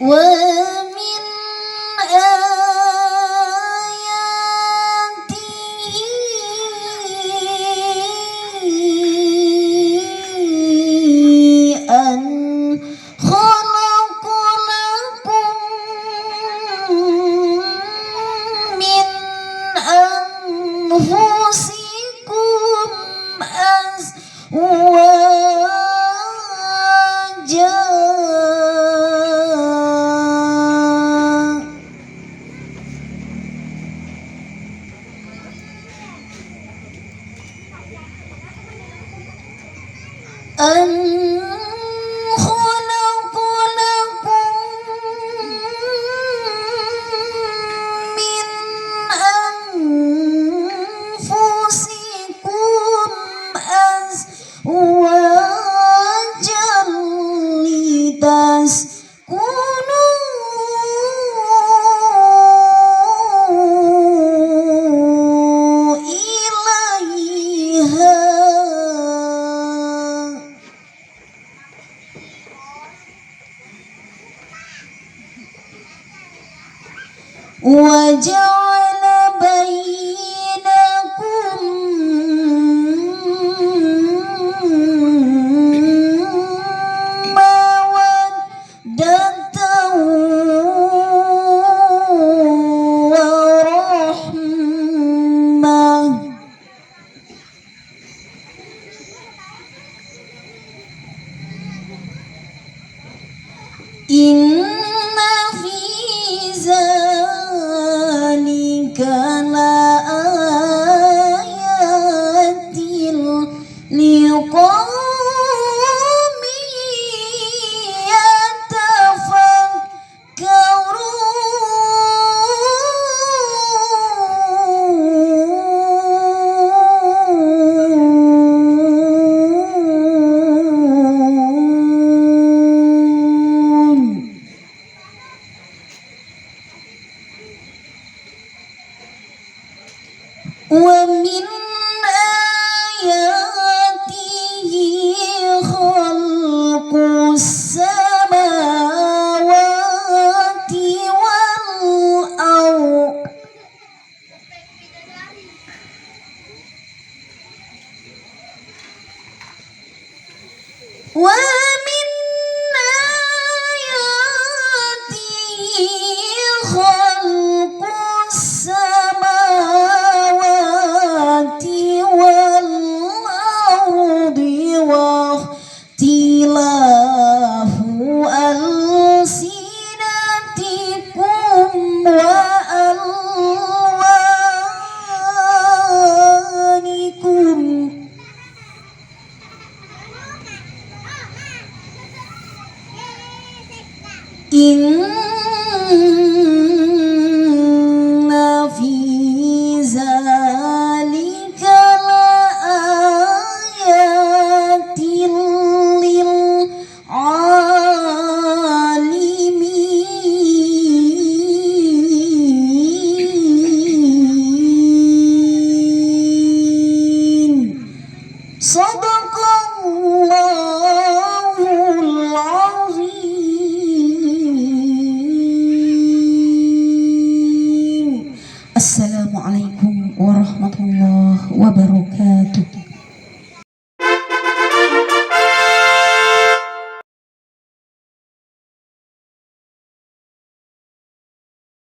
ومن آياته أن خلق لكم من أنفسكم أزواجا أن خلق لكم من أنفسكم أزواجا لتسكنوا إليها وجعل بينكم مودة ورحمة إن في ذلك لآيات لقوم يتفكرون ومن آياته خلق السماوات والأرض ومن آياته خلق السماوات والأرض واختلاف ألسنتكم وألوانكم إن في ذلك لآيات للعالمين صدق الله العظيم. Assalamualaikum warahmatullahi wabarakatuh.